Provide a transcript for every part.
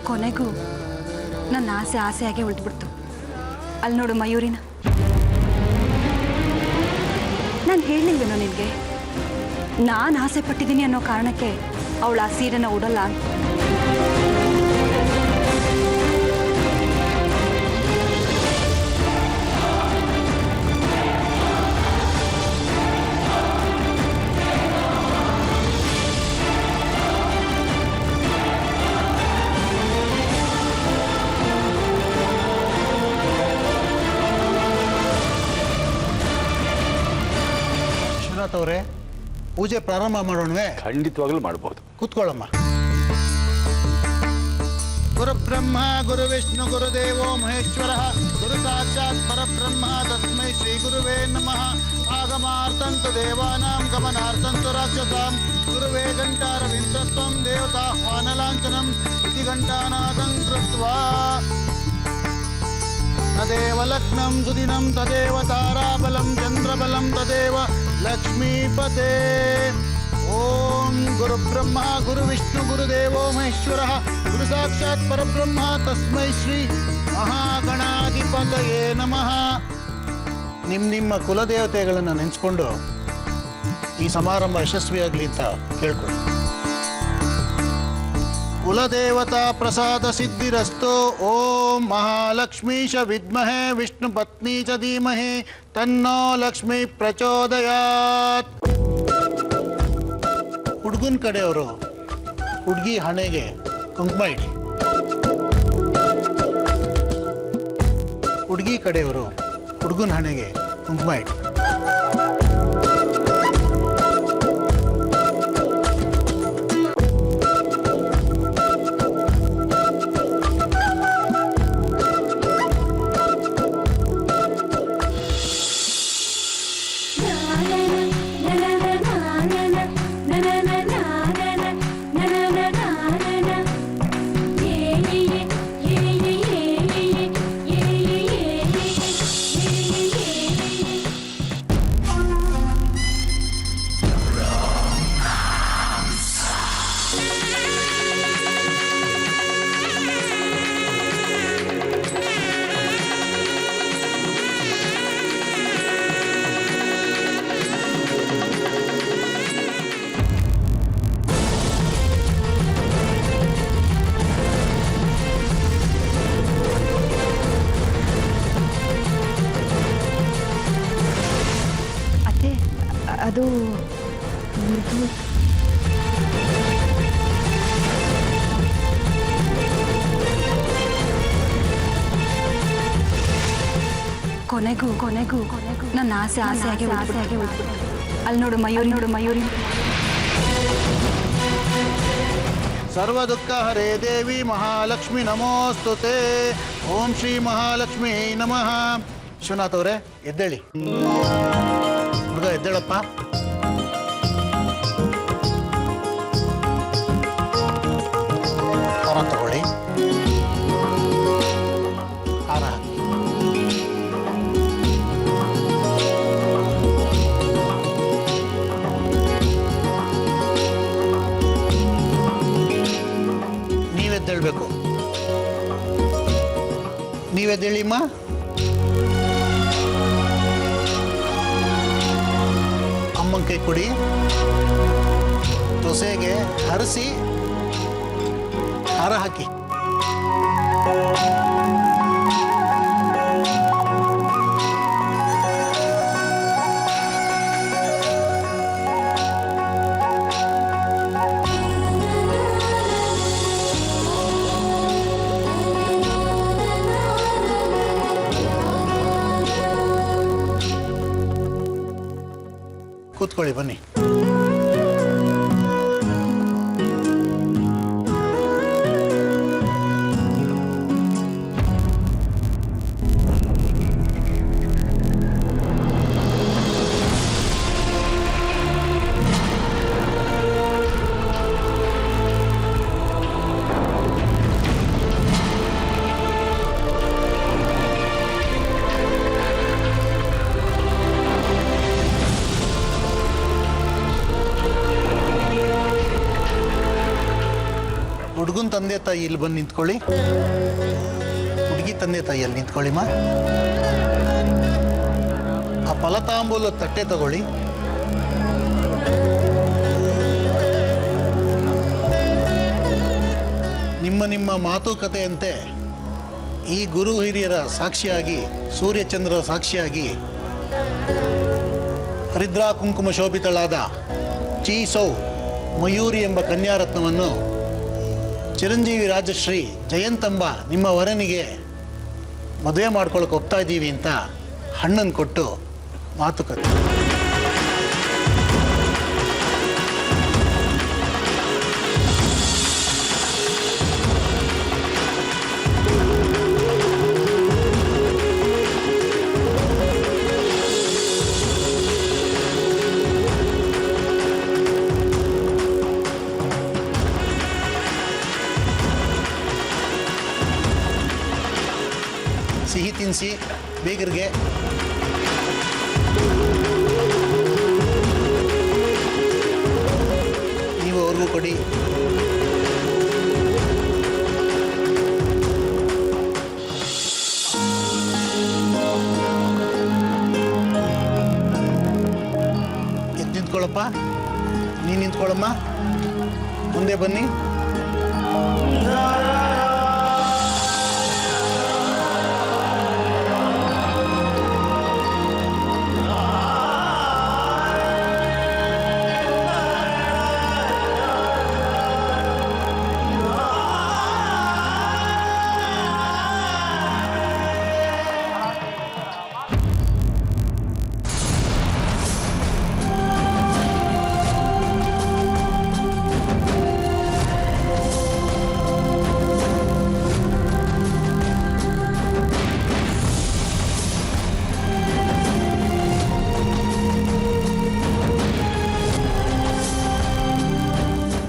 ಕೊನೆಗೂ ನನ್ನ ಆಸೆಯಾಗೆ ಉಳಿದ್ಬಿಡ್ತು. ಅಲ್ಲಿ ನೋಡು ಮಯೂರಿನ. ನಾನು ಹೇಳಿಲ್ವೇನೋ ನಿನಗೆ, ನಾನು ಆಸೆ ಪಟ್ಟಿದ್ದೀನಿ ಅನ್ನೋ ಕಾರಣಕ್ಕೆ ಅವಳು ಆ ಸೀರೆನ ಉಡಲ್ಲ ಅಂತ. ಅವರೇ, ಪೂಜೆ ಪ್ರಾರಂಭ ಮಾಡೋಣವೇ? ಖಂಡಿತವಾಗ್ಲೂ ಮಾಡಬಹುದು. ಕೂತ್ಕೊಳ್ಳಮ್ಮ. ಗುರುಬ್ರಹ್ಮ ಗುರು ವಿಷ್ಣು ಗುರುದೇವೋ ಮಹೇಶ್ವರ ಗುರು ಸಾಕ್ಷಾತ್ ಪರಬ್ರಹ್ಮ ತಸ್ಮೈ ಶ್ರೀ ಗುರುವೇ ನಮಃ. ಆಗಮಾರ್ಥಂತು ದೇವಾನಾಂ ಗಮನಾರ್ಥಂತು ರಾಕ್ಷಸಾಂ ಗುರುವೇ ಘಂಟಾರವಿಂದ್ರತ್ವಂ ದೇವತಾಹ್ವಾನಲಾಂಛನಂ ಇತಿ ಘಂಟಾನಾದಂ ಕೃತ್ವಾ ತದೇವ ಲಗ್ನಂ ಸುದಿನಂ ತದೇವ ತಾರಾಬಲಂ ಚಂದ್ರಬಲಂ ತದೇವ ಲಕ್ಷ್ಮೀಪತೆ. ಓಂ ಗುರು ಬ್ರಹ್ಮ ಗುರು ವಿಷ್ಣು ಗುರುದೇವೋ ಮಹೇಶ್ವರ ಗುರು ಸಾಕ್ಷಾತ್ ಪರಬ್ರಹ್ಮ ತಸ್ಮೈ ಶ್ರೀ ಮಹಾಗಣಾಧಿಪತಯೇ ನಮಃ. ನಿಮ್ಮ ಕುಲದೇವತೆಗಳನ್ನು ನೆನೆಸ್ಕೊಂಡು ಈ ಸಮಾರಂಭ ಯಶಸ್ವಿಯಾಗಲಿ ಅಂತ ಕೇಳ್ಕೊಳ್ಳಿ. ಕುಲದೇವತಾ ಪ್ರಸಾದ ಸಿದ್ಧಿರಸ್ತು. ಓಂ ಮಹಾಲಕ್ಷ್ಮೀಶ ವಿದ್ಮಹೇ ವಿಷ್ಣು ಪತ್ನಿ ಚ ಧೀಮಹಿ ತನ್ನೋ ಲಕ್ಷ್ಮೀ ಪ್ರಚೋದಯಾತ್. ಹುಡುಗನ ಕಡೆಯವರು ಹುಡುಗಿ ಹಣೆಗೆ ಕುಂಕುಮ ಇಡಿ. ಹುಡುಗಿ ಕಡೆಯವರು ಹುಡುಗನ ಹಣೆಗೆ ಕುಂಕುಮ ಇಡಿ. ಅದು ಕೊನೆಗೂ ನನ್ನ ಆಸೆಯಾಗೆ ಉಳಿದ್ಬಿಡ್ತು. ಅಲ್ಲಿ ನೋಡು ಮಯೂರಿ. ಸರ್ವ ದುಃಖ ಹರೇ ದೇವಿ ಮಹಾಲಕ್ಷ್ಮಿ ನಮೋಸ್ತುತೆ. ಓಂ ಶ್ರೀ ಮಹಾಲಕ್ಷ್ಮಿ ನಮಃ. ವಿಶ್ವನಾಥ್ ಅವರೇ, ಎದ್ದೇಳಿ. ಹುಡುಗ ಎದ್ದೇಳಪ್ಪ. ಹಾರ ತಗೊಳ್ಳಿ. ಹಾರ ಹಾಕಿ. ನೀವೆದ್ದೇಳ್ಬೇಕು. ನೀವೆದ್ದೇಳಿಮ್ಮ. ಅಮ್ಮನ ಕೈ ಕೊಡಿ. ದೋಸೆಗೆ ಹರಿಸಿ ಹಾರ ಹಾಕಿ. ಕೂತ್ಕೊಳ್ಳಿ, ಬನ್ನಿ. ತಂದೆ ತಾಯಿ ಇಲ್ಲಿ ಬಂದು ನಿಂತ್ಕೊಳ್ಳಿ. ಹುಡುಗಿ ತಂದೆ ತಾಯಿಯಲ್ಲಿ ನಿಂತ್ಕೊಳ್ಳಿಮ್ಮ. ಆ ಫಲತಾಂಬೂಲ ತಟ್ಟೆ ತಗೊಳ್ಳಿ. ನಿಮ್ಮ ನಿಮ್ಮ ಮಾತುಕತೆಯಂತೆ ಈ ಗುರು ಹಿರಿಯರ ಸಾಕ್ಷಿಯಾಗಿ, ಸೂರ್ಯಚಂದ್ರರ ಸಾಕ್ಷಿಯಾಗಿ ಹರಿದ್ರಾ ಕುಂಕುಮ ಶೋಭಿತಳಾದ ಚೀಸೌ ಮಯೂರಿ ಎಂಬ ಕನ್ಯಾರತ್ನವನ್ನು ಚಿರಂಜೀವಿ ರಾಜಶ್ರೀ ಜಯಂತಂಬ ನಿಮ್ಮ ವರನಿಗೆ ಮದುವೆ ಮಾಡ್ಕೊಳಕ್ಕೆ ಹೋಗ್ತಾ ಇದ್ದೀವಿ ಅಂತ ಹಣ್ಣನ್ನು ಕೊಟ್ಟು ಮಾತುಕತೆ. ಸಿಹಿ ತಿನ್ನಿಸಿ ಬೇಗರಿಗೆ. ನೀವು ಅವ್ರಿಗೂ ಕೊಡಿ. ಎದ್ದು ನಿಂತ್ಕೊಳ್ಳಪ್ಪ. ನೀನು ನಿಂತ್ಕೊಳ್ಳಮ್ಮ. ಮುಂದೆ ಬನ್ನಿ.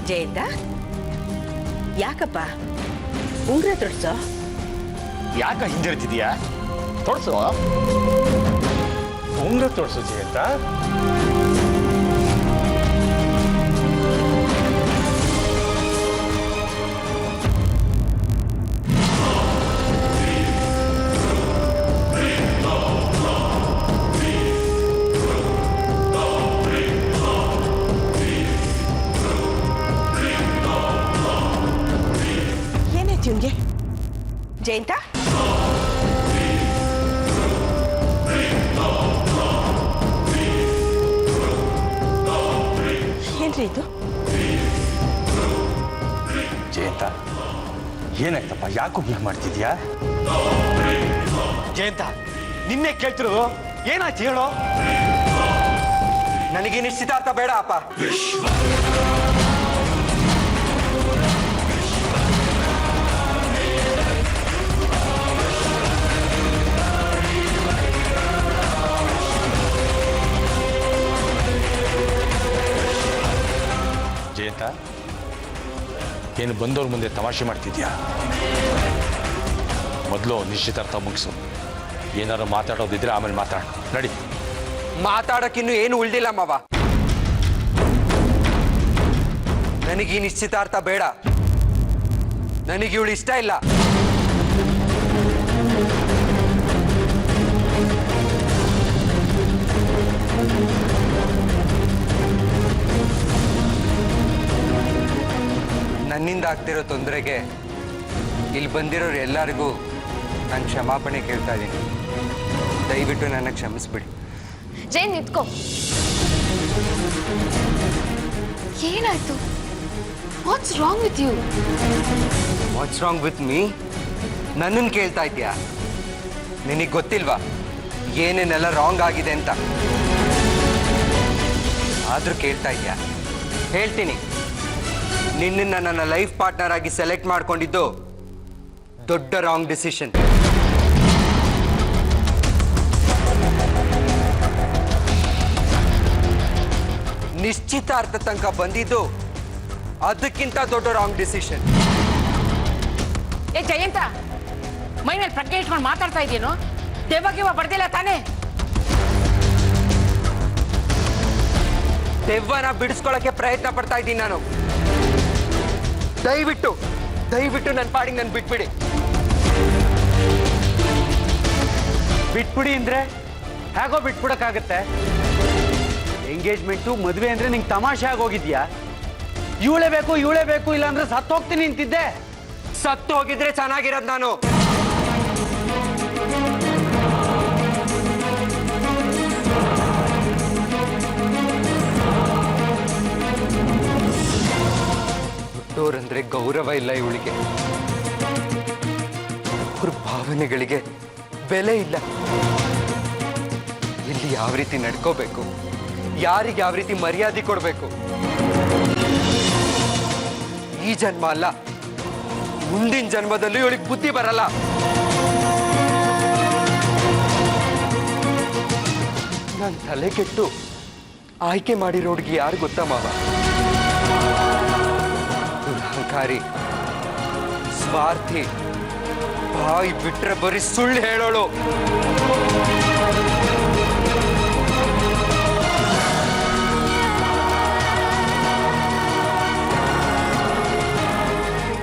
ಜಯಂತ, ಯಾಕಪ್ಪ ಉಂಗ್ರ ತೊಡ್ಸೋ? ಯಾಕ ಹಿಂದಿರ್ತಿದ್ಯಾ? ತೊಡ್ಸು, ಉಂಗ್ರ ತೊಡ್ಸು ಜಯಂತ. ಇವ್ನಿಗೆ ಜಯಂತ, ಏನ್ರಿ ಇದು? ಜಯಂತ, ಏನಾಯ್ತಪ್ಪ? ಯಾಕೋ ಹೀಗೆ ಮಾಡ್ತಿದ್ಯಾ? ಜಯಂತ, ನಿನ್ನೆ ಕೇಳ್ತಿರೋದು ಏನಾಯ್ತು ಹೇಳೋ? ನನಗೆ ನಿಶ್ಚಿತಾರ್ಥ ಬೇಡ ಅಪ್ಪ. ಜಯಂತ, ಏನು ಬಂದವ್ರ ಮುಂದೆ ತಮಾಷೆ ಮಾಡ್ತಿದ್ಯಾ? ಮೊದಲು ನಿಶ್ಚಿತಾರ್ಥ ಮುಗಿಸು. ಏನಾದ್ರು ಮಾತಾಡೋದಿದ್ರೆ ಆಮೇಲೆ ಮಾತಾಡ. ನಡಿ. ಮಾತಾಡಕ್ಕಿನ್ನು ಏನು ಉಳ್ದಿಲ್ಲ ಮಾವ. ನನಗೆ ಈ ನಿಶ್ಚಿತಾರ್ಥ ಬೇಡ. ನನಗೆ ಇವಳು ಇಷ್ಟ ಇಲ್ಲ. ನನ್ನಿಂದ ಆಗ್ತಿರೋ ತೊಂದರೆಗೆ ಇಲ್ಲಿ ಬಂದಿರೋರು ಎಲ್ಲರಿಗೂ ನಾನು ಕ್ಷಮಾಪಣೆ ಕೇಳ್ತಾ ಇದ್ದೀನಿ. ದಯವಿಟ್ಟು ನನ್ನ ಕ್ಷಮಿಸ್ಬಿಡಿ. ಜೈನ್, ನಿಂತ್ಕೋ. ಏನಾಯ್ತು? What's wrong with you? What's wrong with me? ನನ್ನನ್ನು ಕೇಳ್ತಾ ಇದ್ಯಾ? ನಿನಗೆ ಗೊತ್ತಿಲ್ವಾ ಏನೇನೆಲ್ಲ ರಾಂಗ್ ಆಗಿದೆ ಅಂತ? ಆದ್ರೂ ಕೇಳ್ತಾ ಇದ್ಯಾ? ಹೇಳ್ತೀನಿ. ನಿನ್ನನ್ನು ನನ್ನ ಲೈಫ್ ಪಾರ್ಟ್ನರ್ ಆಗಿ ಸೆಲೆಕ್ಟ್ ಮಾಡ್ಕೊಂಡಿದ್ದು ದೊಡ್ಡ ರಾಂಗ್ ಡಿಸಿಷನ್. ನಿಶ್ಚಿತಾರ್ಥ ತನಕ ಬಂದಿದ್ದು ಅದಕ್ಕಿಂತ ದೊಡ್ಡ ರಾಂಗ್ ಡಿಸಿಷನ್. ಏ ಜಯಂತ, ಮೈ ಮೇಲೆ ಪ್ರಜ್ಞೆ ಇಟ್ಕೊಂಡು ಮಾತಾಡ್ತಾ ಇದ್ದೀನೋ? ದೆವ್ವಗಿವ ಬರ್ದಿಲ್ಲ ತಾನೇ? ದೆವ್ವನ ಬಿಡಿಸ್ಕೊಳ್ಳೋಕೆ ಪ್ರಯತ್ನ ಪಡ್ತಾ ಇದ್ದೀನಿ ನಾನು. ದಯವಿಟ್ಟು ದಯವಿಟ್ಟು ನನ್ನ ಪಾಡಿಗೆ ನನ್ ಬಿಟ್ಬಿಡಿ. ಬಿಟ್ಬಿಡಿ ಅಂದ್ರೆ ಹೇಗೋ ಬಿಟ್ಬಿಡಕ್ಕಾಗತ್ತೆ? ಎಂಗೇಜ್ಮೆಂಟು ಮದುವೆ ಅಂದ್ರೆ ನಿಂಗೆ ತಮಾಷೆ ಆಗೋಗಿದ್ಯಾ? ಇವಳೇ ಬೇಕು ಇಲ್ಲ ಅಂದ್ರೆ ಸತ್ತೋಗ್ತೀನಿ ನಿಂತಿದ್ದೆ. ಸತ್ತು ಹೋಗಿದ್ರೆ ಚೆನ್ನಾಗಿರೋದು ನಾನು. ಹುಟ್ಟೋರಂದ್ರೆ ಗೌರವ ಇಲ್ಲ ಇವಳಿಗೆ. ಅವ್ರ ಭಾವನೆಗಳಿಗೆ ಬೆಲೆ ಇಲ್ಲ. ಇಲ್ಲಿ ಯಾವ ರೀತಿ ನಡ್ಕೋಬೇಕು, ಯಾರಿಗೆ ಯಾವ ರೀತಿ ಮರ್ಯಾದೆ ಕೊಡಬೇಕು, ಈ ಜನ್ಮ ಅಲ್ಲ ಮುಂದಿನ ಜನ್ಮದಲ್ಲೂ ಇವಳಿಗೆ ಬುದ್ಧಿ ಬರಲ್ಲ. ನಾನು ತಲೆ ಕೆಟ್ಟು ಆಯ್ಕೆ ಮಾಡಿರೋ ಹುಡುಗಿ ಯಾರು ಗೊತ್ತಾ ಮಾವ? ದುರಹಂಕಾರಿ, ಸ್ವಾರ್ಥಿ, ಬಾಯಿ ಬಿಟ್ರೆ ಬರೀ ಸುಳ್ಳು ಹೇಳೋಳು.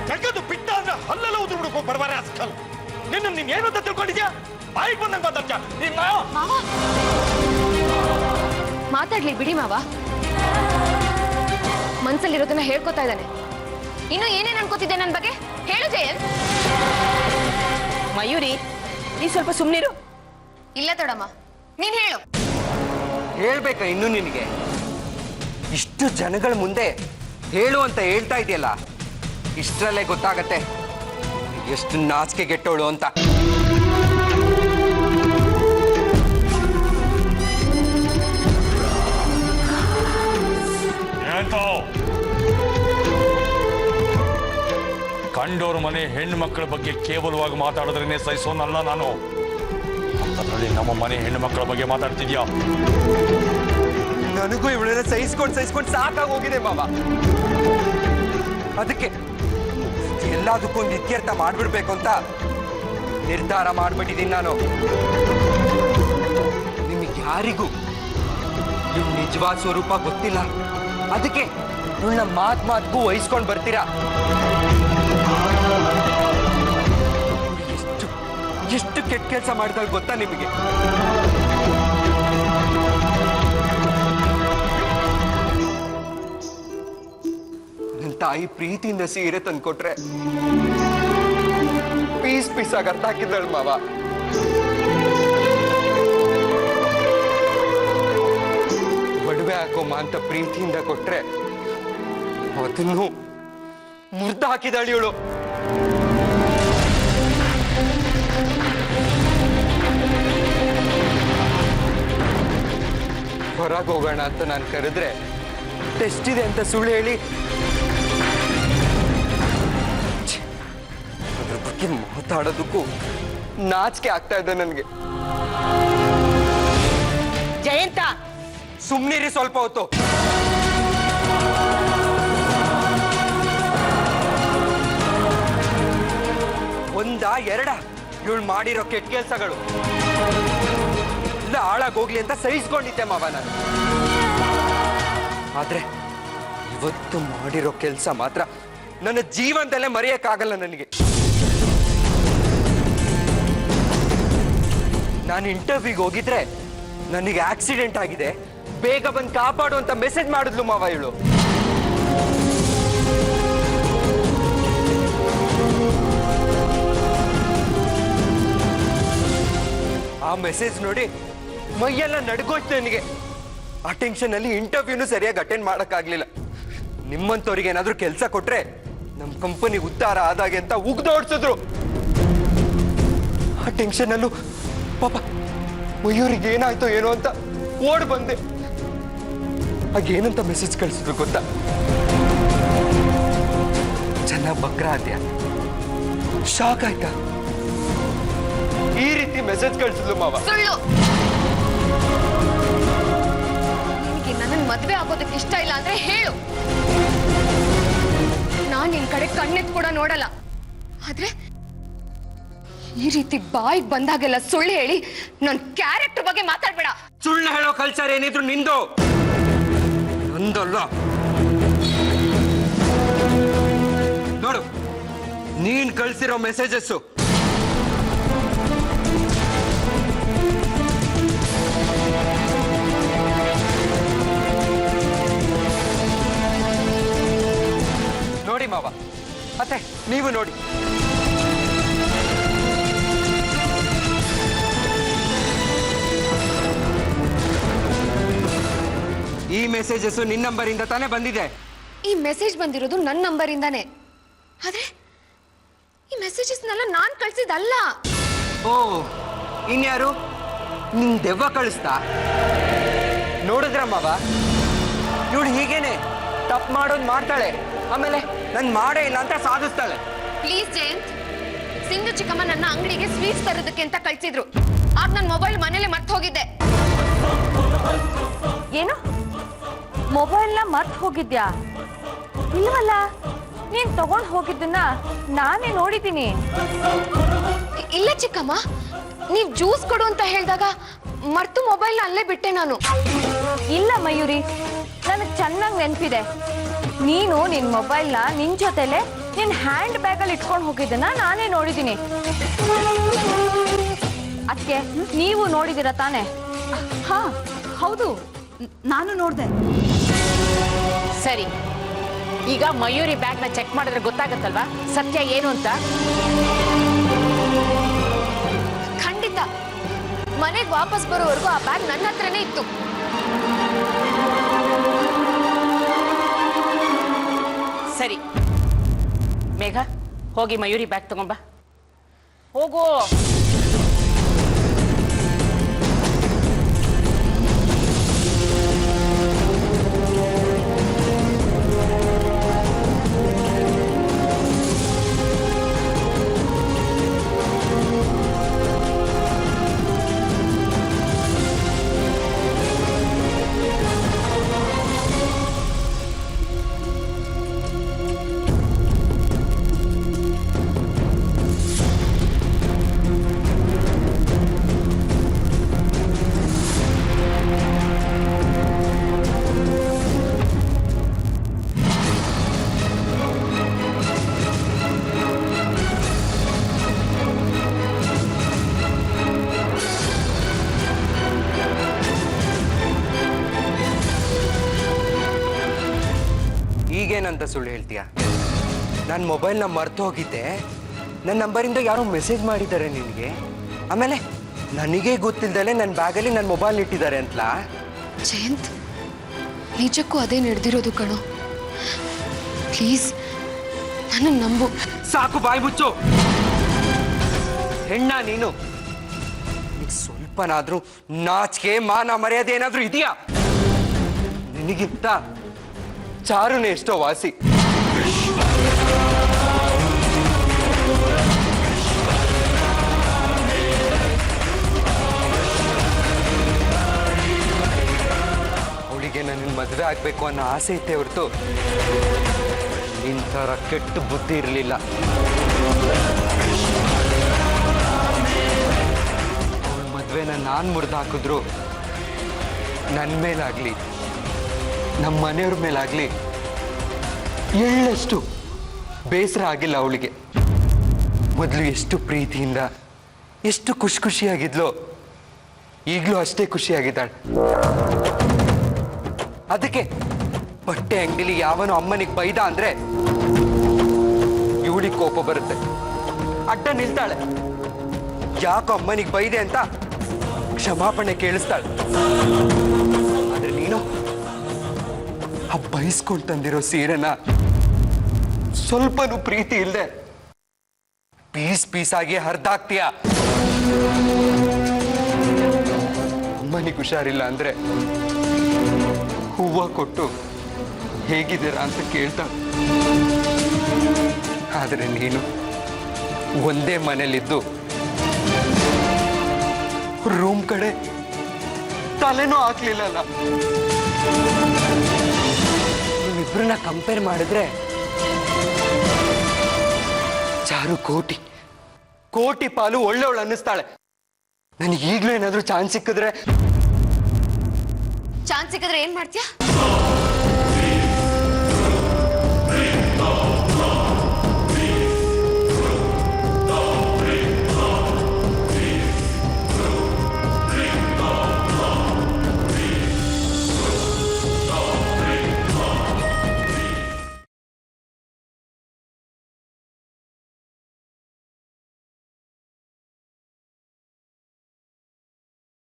ಜಗದು ಬಿಟ್ಟ ಅಂದ್ರೆ ಹಲ್ಲೆಲ್ಲ ಉದುರು ಬಿಡ್ಕೋ ಬಡಬಾರೆ ಅಸ್ಕಲ್. ನೀನ್ ಏನು ಅಂತ ತಿಳ್ಕೊಂಡಿದ್ಯಾ? ಬಾಯಿಗೆ ಬಂದಂಗೆ ಮಾತಾಡ್ತೀಯ ನಿನ್ನ. ಮಾತಾಡ್ಲಿ ಬಿಡಿ ಮಾವ. ಮನ್ಸಲ್ಲಿರೋದನ್ನ ಹೇಳ್ಕೊತಾ ಇದ್ದಾನೆ. ಇನ್ನು ಏನೇನ್ ಅನ್ಕೋತಿದ್ದೆ ನನ್ನ ಬಗ್ಗೆ ಹೇಳು ಜಯಂತ್. ಮಯೂರಿ, ನೀ ಸ್ವಲ್ಪ ಸುಮ್ಮನಿರು. ಇಲ್ಲ ದೊಡಮ್ಮ, ನೀನ್ ಹೇಳು. ಹೇಳ್ಬೇಕಾ ಇನ್ನು ನಿನಗೆ? ಇಷ್ಟು ಜನಗಳ ಮುಂದೆ ಹೇಳು ಅಂತ ಹೇಳ್ತಾ ಇದೆಯಲ್ಲ, ಇಷ್ಟರಲ್ಲೇ ಗೊತ್ತಾಗತ್ತೆ ಎಷ್ಟು ನಾಚಿಕೆ ಗೆಟ್ಟೋಳು ಅಂತ. ಕಂಡೋರ್ ಮನೆ ಹೆಣ್ಣು ಮಕ್ಕಳ ಬಗ್ಗೆ ಕೇವಲವಾಗಿ ಮಾತಾಡೋದ್ರೇನೆ ಸಹಿಸೋನಲ್ಲ ನಾನು. ಅದರಲ್ಲಿ ನಮ್ಮ ಮನೆ ಹೆಣ್ಣು ಮಕ್ಕಳ ಬಗ್ಗೆ ಮಾತಾಡ್ತಿದ್ಯಾ? ನನಗೂ ಇವಳನ್ನ ಸಹಿಸ್ಕೊಂಡು ಸಾಕಾಗಿ ಹೋಗಿದೆ ಮಾವ. ಅದಕ್ಕೆ ಎಲ್ಲದಕ್ಕೊಂದು ಇತ್ಯರ್ಥ ಮಾಡ್ಬಿಡ್ಬೇಕು ಅಂತ ನಿರ್ಧಾರ ಮಾಡ್ಬಿಟ್ಟಿದ್ದೀನಿ ನಾನು. ನಿಮಗೆ ಯಾರಿಗೂ ಇವ್ ನಿಜವಾದ ಸ್ವರೂಪ ಗೊತ್ತಿಲ್ಲ. ಅದಕ್ಕೆ ಇವಳನ್ನ ಮಾತ್ಗೂ ವಹಿಸ್ಕೊಂಡು ಬರ್ತೀರಾ. ಎಷ್ಟು ಕೆಟ್ಟ ಕೆಲಸ ಮಾಡಿದಾಗ ಗೊತ್ತಾ ನಿಮಗೆ? ನನ್ನ ತಾಯಿ ಪ್ರೀತಿಯಿಂದ ಸೀರೆ ತಂದ್ಕೊಟ್ರೆ ಪೀಸ್ ಆಗಿ ಅರ್ಥ ಹಾಕಿದ್ದಳು ಮಾವ. ಒಡವೆ ಹಾಕೋಮ್ಮ ಅಂತ ಪ್ರೀತಿಯಿಂದ ಕೊಟ್ರೆ ಅದನ್ನು ಮುರ್ದು ಹಾಕಿದಾಳಿ ಇವಳು. ಹೊರಗೆ ಹೋಗೋಣ ಅಂತ ನಾನು ಕರೆದ್ರೆ ಟೆಸ್ಟ್ ಇದೆ ಅಂತ ಸುಳ್ಳು ಹೇಳಿ ಅದ್ರ ಬಗ್ಗೆ ಮಾತಾಡೋದಕ್ಕೂ ನಾಚಿಕೆ ಆಗ್ತಾ ಇದೆ ನನಗೆ. ಜಯಂತ, ಸುಮ್ನಿರಿ ಸ್ವಲ್ಪ ಹೊತ್ತು. ಒಂದ ಎರಡ ಇವಳು ಮಾಡಿರೋ ಕೆಟ್ಟ ಕೆಲಸಗಳು ಇಲ್ಲ ಹಾಳಾಗೋಗ್ಲಿ ಅಂತ ಸಹಿಸ್ಕೊಂಡಿದ್ದೆ ಮಾವ ನಾನು. ಆದ್ರೆ ಇವತ್ತು ಮಾಡಿರೋ ಕೆಲಸ ಮಾತ್ರ ನನ್ನ ಜೀವನದಲ್ಲೇ ಮರೆಯಕ್ಕಾಗಲ್ಲ ನನಗೆ. ನಾನು ಇಂಟರ್ವ್ಯೂಗೆ ಹೋಗಿದ್ರೆ ನನಗೆ ಆಕ್ಸಿಡೆಂಟ್ ಆಗಿದೆ, ಬೇಗ ಬಂದು ಕಾಪಾಡು ಅಂತ ಮೆಸೇಜ್ ಮಾಡಿದ್ಲು ಮಾವ ಇವಳು. ಆ ಮೆಸೇಜ್ ನೋಡಿ ಮೈಯೆಲ್ಲ ನಡ್ಗೋಯ್ತು ನನಗೆ. ಆ ಟೆನ್ಷನ್ ಅಲ್ಲಿ ಇಂಟರ್ವ್ಯೂನು ಸರಿಯಾಗಿ ಅಟೆಂಡ್ ಮಾಡಕ್ಕಾಗ್ಲಿಲ್ಲ. ನಿಮ್ಮಂತವ್ರಿಗೆ ಏನಾದ್ರೂ ಕೆಲಸ ಕೊಟ್ರೆ ನಮ್ಮ ಕಂಪನಿ ಉದ್ಧಾರ ಆದಾಗೆ ಅಂತ ಉಗ್ದೋಡ್ಸಿದ್ರು. ಆ ಟೆನ್ಷನ್ ಅಲ್ಲೂ ಪಾಪ ಮಯೂರಿಗೆ ಏನಾಯ್ತೋ ಏನೋ ಅಂತ ಓಡ್ ಬಂದೆ. ಹಾಗೇನಂತ ಮೆಸೇಜ್ ಕಳಿಸಿದ್ರು ಗೊತ್ತಾ? ಚೆನ್ನಾಗ್ ಬಕ್ರ ಆದ್ಯಾ? ಶಾಕ್ ಆಯ್ತಾ? ಈ ರೀತಿ ಮೆಸೇಜ್ ಕಳಿಸಿದ್ಲು ಮಾವ. ಸುಳ್ಳು. ನಿನಗೆ ನನ್ನ ಮದ್ವೆ ಆಗೋದಕ್ಕೆ ಇಷ್ಟ ಇಲ್ಲ ಅಂದ್ರೆ ಹೇಳು. ನಾನ್ ನಿನ್ ಕಡೆ ಕಣ್ಣೆತ್ ಕೂಡ ನೋಡಲ್ಲ. ಆದ್ರೆ ಈ ರೀತಿ ಬಾಯಿಗೆ ಬಂದಾಗೆಲ್ಲ ಸುಳ್ಳು ಹೇಳಿ ನನ್ನ ಕ್ಯಾರೆಕ್ಟರ್ ಬಗ್ಗೆ ಮಾತಾಡ್ಬೇಡ. ಸುಳ್ಳು ಹೇಳೋ ಕಲ್ಚರ್ ಏನಿದ್ರು ನಿಂದು, ನಂದಲ್ಲ. ನೋಡು, ನೀನ್ ಕಳ್ಸಿರೋ ಮೆಸೇಜಸ್ಸು. ನೋಡಿ ಮಾವ, ಅತ್ತೆ ನೀವು ನೋಡಿ. ಈ ಮೆಸೇಜಸ್ ನಿನ್ನ ನಂಬರಿಂದ ತಾನೇ ಬಂದಿದೆ. ಈ ಮೆಸೇಜ್ ಬಂದಿರೋದು ನನ್ನ ನಂಬರಿಂದಾನೆ. ಆದ್ರೆ ಈ ಮೆಸೇಜಸ್ನೆಲ್ಲ ನಾನ್ ಕಳ್ಸಿದ್ದಲ್ಲ. ಓ, ಇನ್ಯಾರು? ನಿನ್ ದೆವ್ವ ಕಳಿಸ್ತಾ? ನೋಡಿದ್ರ ಮಾವ, ಇವಳು ಹೀಗೇನೆ ತಪ್ಪು ಮಾಡೋದು ಮಾಡ್ತಾಳೆ, ಆಮೇಲೆ ನನ್ ಮಾಡೇ ಇಲ್ಲ ಅಂತ ಸಾಧಿಸ್ತಾಳೆ. ಪ್ಲೀಸ್ ಜಯಂತ್, ಸಿಂಧು ಚಿಕ್ಕಮ್ಮ ನನ್ನ ಅಂಗಡಿಗೆ ಸ್ವೀಟ್ಸ್ ತರೋದಕ್ಕೆ ಅಂತ ಕಳ್ಸಿದ್ರು. ಆಗ ನನ್ನ ಮೊಬೈಲ್ ಮನೇಲೆ ಮರ್ತು ಹೋಗಿದ್ದೆ. ಏನು ಮೊಬೈಲ್ನ ಮರ್ತು ಹೋಗಿದ್ಯಾ? ಇಲ್ವಲ್ಲ, ನೀನ್ ತಗೊಂಡ್ ಹೋಗಿದ್ದನ್ನ ನಾನೇ ನೋಡಿದ್ದೀನಿ. ಇಲ್ಲ ಚಿಕ್ಕಮ್ಮ, ನೀವ್ ಜ್ಯೂಸ್ ಕೊಡು ಅಂತ ಹೇಳಿದಾಗ ಮರ್ತು ಮೊಬೈಲ್ನ ಅಲ್ಲೇ ಬಿಟ್ಟೆ ನಾನು. ಇಲ್ಲ ಮಯೂರಿ, ನನಗೆ ಚೆನ್ನಾಗಿ ನೆನಪಿದೆ. ನೀನು ನಿನ್ ಮೊಬೈಲ್ನ ನಿನ್ ಜೊತೆಲೆ ನಿನ್ ಹ್ಯಾಂಡ್ ಬ್ಯಾಗಲ್ಲಿ ಇಟ್ಕೊಂಡು ಹೋಗಿದ್ದನ್ನ ನಾನೇ ನೋಡಿದ್ದೀನಿ. ಅದಕ್ಕೆ ನೀವು ನೋಡಿದಿರ ತಾನೆ? ಹಾ ಹೌದು, ನಾನು ನೋಡಿದೆ. ಸರಿ, ಈಗ ಮಯೂರಿ ಬ್ಯಾಗ್ನ ಚೆಕ್ ಮಾಡಿದ್ರೆ ಗೊತ್ತಾಗತ್ತಲ್ವಾ ಸತ್ಯ ಏನು ಅಂತ? ಖಂಡಿತ ಮನೆಗೆ ವಾಪಸ್ ಬರೋವರೆಗೂ ಆ ಬ್ಯಾಗ್ ನನ್ನ ಹತ್ರನೇ ಇತ್ತು. ಸರಿ ಮೇಘ, ಹೋಗಿ ಮಯೂರಿ ಬ್ಯಾಗ್ ತಗೊಂಬ. ಹೋಗು. ಈಗೇನಂತ ಸುಳ್ಳು ಹೇಳ್ತೀಯ? ನನ್ನ ಮೊಬೈಲ್ನ ಮರ್ತು ಹೋಗಿದ್ದೆ, ನನ್ನ ನಂಬರಿಂದ ಯಾರೋ ಮೆಸೇಜ್ ಮಾಡಿದ್ದಾರೆ ನಿನಗೆ, ಆಮೇಲೆ ನನಗೆ ಗೊತ್ತಿಲ್ಲದಲೆ ನನ್ನ ಬ್ಯಾಗಲ್ಲಿ ನನ್ನ ಮೊಬೈಲ್ ಇಟ್ಟಿದ್ದಾರೆ ಅಂತಲಾ? ಜಯಂತ್, ನಿಜಕ್ಕೂ ಅದೇ ನಡೆದಿರೋದು ಕಣೋ. ಪ್ಲೀಸ್ ನನ್ನ ನಂಬು. ಸಾಕು, ಬಾಯಿ ಮುಚ್ಚು. ಹೆಣ್ಣ ನೀನು? ಸ್ವಲ್ಪನಾದ್ರೂ ನಾಚಿಕೆ ಮಾನ ಮರ್ಯಾದೆ ಏನಾದ್ರೂ ಇದೆಯಾ? ನಿನಗಿಂತ ಚಾರುನೇ ಎಷ್ಟೋ ವಾಸಿ. ಅವಳಿಗೆ ನನ್ನ ಮದುವೆ ಆಗ್ಬೇಕು ಅನ್ನೋ ಆಸೆ ಇತ್ತೆ ಹೊರತು ಇಂಥರ ಕೆಟ್ಟ ಬುದ್ಧಿ ಇರಲಿಲ್ಲ. ಅವಳ ಮದುವೆನ ನಾನು ಮುರಿದು ಹಾಕಿದ್ರು ನನ್ನ ಮೇಲಾಗ್ಲಿ ನಮ್ಮ ಮನೆಯವ್ರ ಮೇಲಾಗ್ಲಿ ಎಳ್ಳಷ್ಟು ಬೇಸರ ಆಗಿಲ್ಲ ಅವಳಿಗೆ. ಮೊದಲು ಎಷ್ಟು ಪ್ರೀತಿಯಿಂದ ಎಷ್ಟು ಖುಷಿ ಖುಷಿಯಾಗಿದ್ಲೋ ಈಗಲೂ ಅಷ್ಟೇ ಖುಷಿಯಾಗಿದ್ದಾಳೆ. ಅದಕ್ಕೆ ಬಟ್ಟೆ ಅಂಗಡಿಲಿ ಯಾವನು ಅಮ್ಮನಿಗೆ ಬೈದ ಅಂದ್ರೆ ಇವಳಿಗೆ ಕೋಪ ಬರುತ್ತೆ, ಅಡ್ಡ ನಿಲ್ತಾಳೆ. ಯಾಕೋ ಅಮ್ಮನಿಗೆ ಬೈದೆ ಅಂತ ಕ್ಷಮಾಪಣೆ ಕೇಳಿಸ್ತಾಳೆ. ಆದ್ರೆ ನೀನು ಆ ಬಯಸ್ಕೊಂಡು ತಂದಿರೋ ಸೀರೆನ ಸ್ವಲ್ಪನೂ ಪ್ರೀತಿ ಇಲ್ಲದೆ ಪೀಸ್ ಪೀಸಾಗಿ ಹರಿದಾಕ್ತೀಯ. ಅಮ್ಮನಿಗೆ ಹುಷಾರಿಲ್ಲ ಅಂದ್ರೆ ಹೂವು ಕೊಟ್ಟು ಹೇಗಿದ್ದೀರಾ ಅಂತ ಕೇಳ್ತಾಳೆ. ಆದರೆ ನೀನು ಒಂದೇ ಮನೇಲಿದ್ದು ರೂಮ್ ಕಡೆ ತಲೆನೂ ಹಾಕ್ಲಿಲ್ಲಲ್ಲ. ನೀವಿಬ್ರನ್ನ ಕಂಪೇರ್ ಮಾಡಿದ್ರೆ ಚಾರು ಕೋಟಿ ಕೋಟಿ ಪಾಲು ಒಳ್ಳೆವಳು ಅನ್ನಿಸ್ತಾಳೆ. ನನಗೆ ಈಗಲೂ ಏನಾದ್ರೂ ಚಾನ್ಸ್ ಸಿಕ್ಕಿದ್ರೆ ಏನ್ ಮಾಡ್ತೀಯಾ?